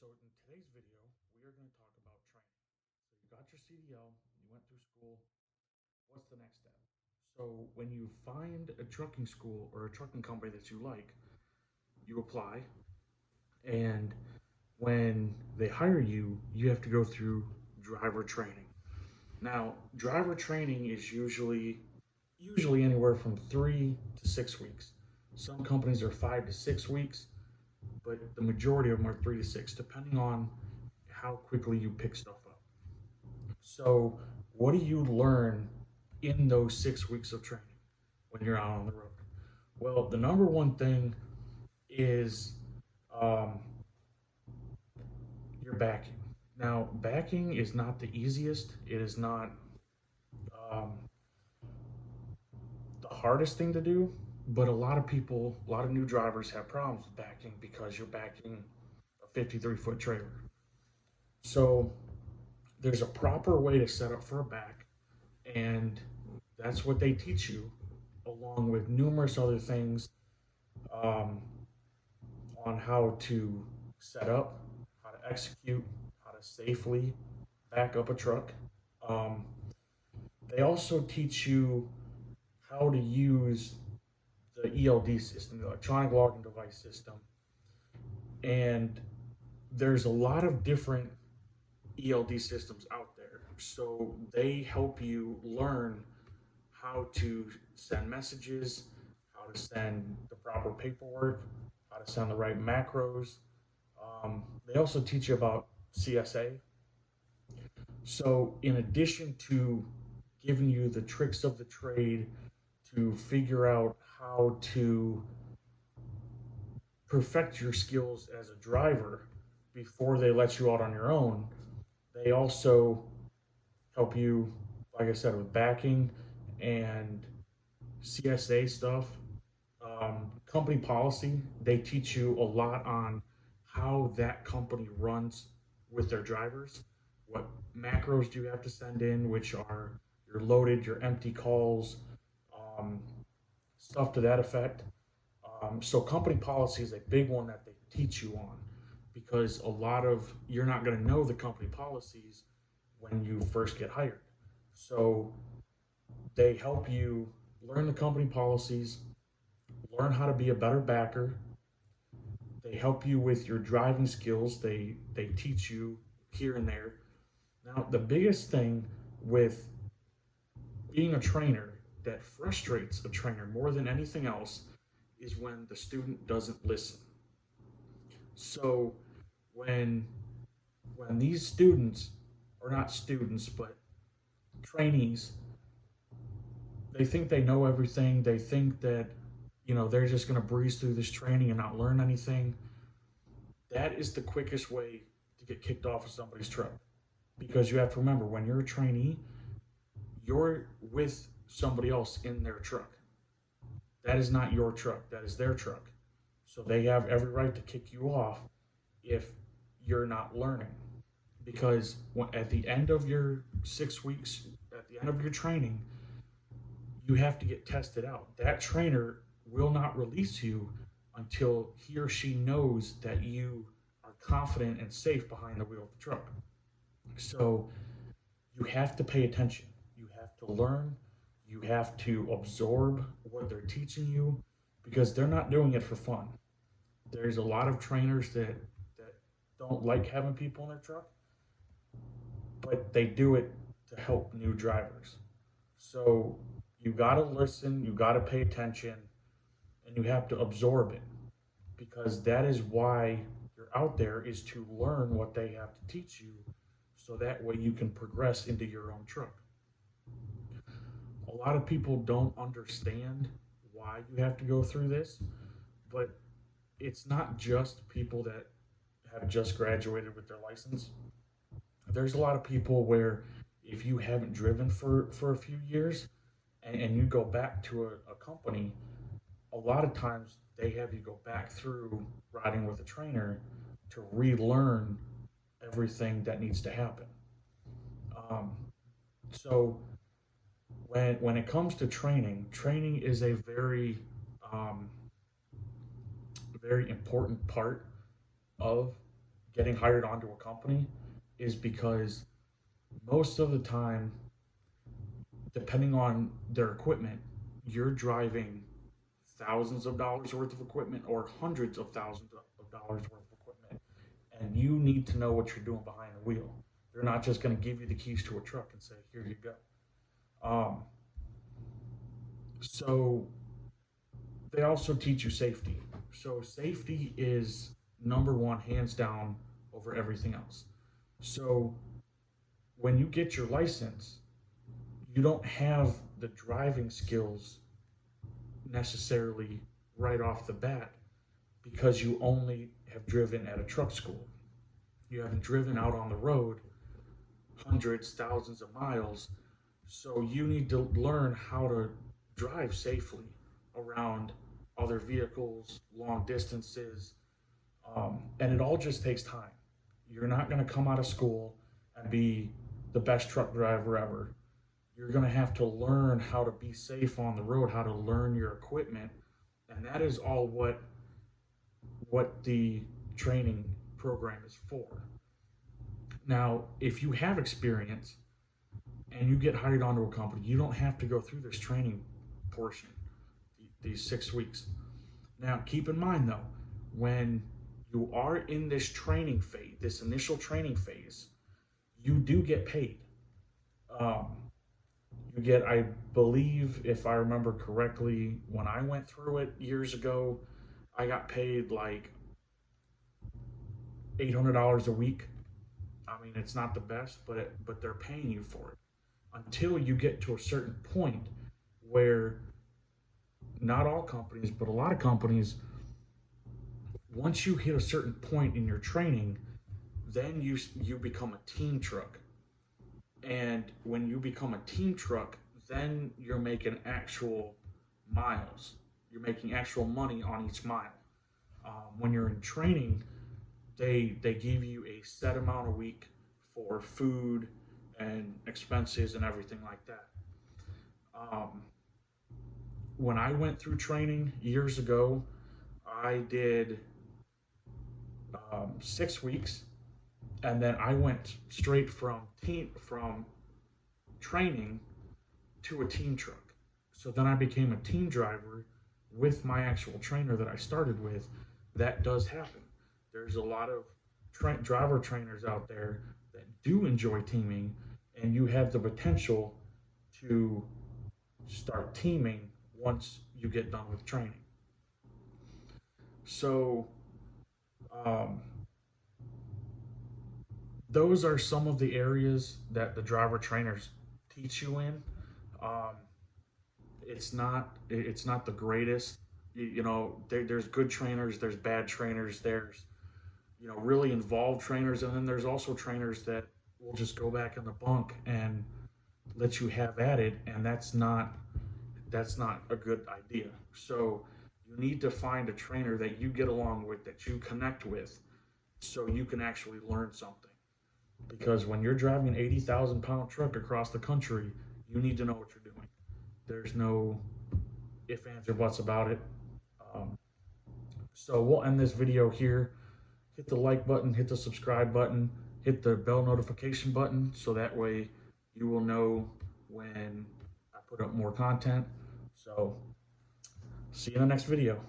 So in today's video, we are going to talk about training. So you got your CDL, you went through school. What's the next step? So when you find a trucking school or a trucking company that you like, you apply, and when they hire you, you have to go through driver training. Now, driver training is usually anywhere from 3 to 6 weeks. Some companies are 5 to 6 weeks, but the majority of them are 3 to 6, depending on how quickly you pick stuff up. So, what do you learn in those 6 weeks of training when you're out on the road? Well, the number one thing is um, your backing. Now, backing is not the easiest. It is not um, the hardest thing to do, but a lot of new drivers have problems with backing because you're backing a 53-foot trailer. So, there's a proper way to set up for a back, and that's what they teach you, along with numerous other things um, on how to set up, how to execute, how to safely back up a truck. Um, they also teach you how to use the ELD system, the electronic logging device system, and there's a lot of different ELD systems out there. So they help you learn how to send messages, how to send the proper paperwork, how to send the right macros. They also teach you about CSA. So, in addition to giving you the tricks of the trade to figure out how to perfect your skills as a driver before they let you out on your own, they also help you, like I said, with backing and CSA stuff, company policy. They teach you a lot on how that company runs with their drivers. What macros do you have to send in, which are your loaded, your empty calls, um, stuff to that effect. So company policy is a big one that they teach you on because a lot of you're not going to know the company policies when you first get hired. So they help you learn the company policies, learn how to be a better backer. They help you with your driving skills. They teach you here and there. Now, the biggest thing with being a trainer that frustrates a trainer more than anything else is when the student doesn't listen. So when when these students are not students but trainees, they think they know everything. They think that they're just going to breeze through this training and not learn anything. That is the quickest way to get kicked off of somebody's truck, because you have to remember, when you're a trainee, you're with somebody else in their truck. That is not your truck, that is their truck. So they have every right to kick you off if you're not learning. Because at the end of your 6 weeks, at the end of your training, you have to get tested out. That trainer will not release you until he or she knows that you are confident and safe behind the wheel of the truck. So you have to pay attention. You have to learn. You have to absorb what they're teaching you, because they're not doing it for fun. There's a lot of trainers that don't like having people in their truck, but they do it to help new drivers. So you got to listen, you got to pay attention, and you have to absorb it, because that is why you're out there, is to learn what they have to teach you, so that way you can progress into your own truck. A lot of people don't understand why you have to go through this, but it's not just people that have just graduated with their license. There's a lot of people where, if you haven't driven for a few years, and you go back to a company, a lot of times they have you go back through riding with a trainer to relearn everything that needs to happen. Um, so when it comes to training, training is a um, very important part of getting hired onto a company is because most of the time, depending on their equipment, you're driving thousands of dollars worth of equipment or hundreds of thousands of dollars worth of equipment. And you need to know what you're doing behind the wheel. They're not just going to give you the keys to a truck and say, here you go. So they also teach you safety. So safety is number one, hands down, over everything else. So when you get your license, you don't have the driving skills necessarily right off the bat because you only have driven at a truck school. You haven't driven out on the road hundreds, thousands of miles. So you need to learn how to drive safely around other vehicles, long distances, and it all just takes time. You're not going to come out of school and be the best truck driver ever. You're going to have to learn how to be safe on the road, how to learn your equipment, and that is all what the training program is for. Now, if you have experience and you get hired onto a company, you don't have to go through this training portion, these 6 weeks. Now, keep in mind though, when you are in this training phase, this initial training phase, you do get paid. You get, I believe, if I remember correctly, when I went through it years ago, I got paid like $800 a week. I mean, it's not the best, but they're paying you for it until you get to a certain point where not all companies, but a lot of companies, once you hit a certain point in your training, then you become a team truck. And when you become a team truck, then you're making actual miles. You're making actual money on each mile. When you're in training, they give you a set amount a week for food and expenses and everything like that. When I went through training years ago, I did 6 weeks, and then I went straight from training to a team truck. So then I became a team driver with my actual trainer that I started with. That does happen. There's a lot of driver trainers out there that do enjoy teaming, and you have the potential to start teaming once you get done with training. So those are some of the areas that the driver trainers teach you in. It's not the greatest. There's good trainers, there's bad trainers, there's really involved trainers, and then there's also trainers that will just go back in the bunk and let you have at it, and that's not a good idea. So you need to find a trainer that you get along with, that you connect with, so you can actually learn something. Because when you're driving an 80,000 pound truck across the country, you need to know what you're doing. There's no ifs, ands, or buts about it. So we'll end this video here. Hit the like button, hit the subscribe button, hit the bell notification button, so that way you will know when I put up more content. So see you in the next video.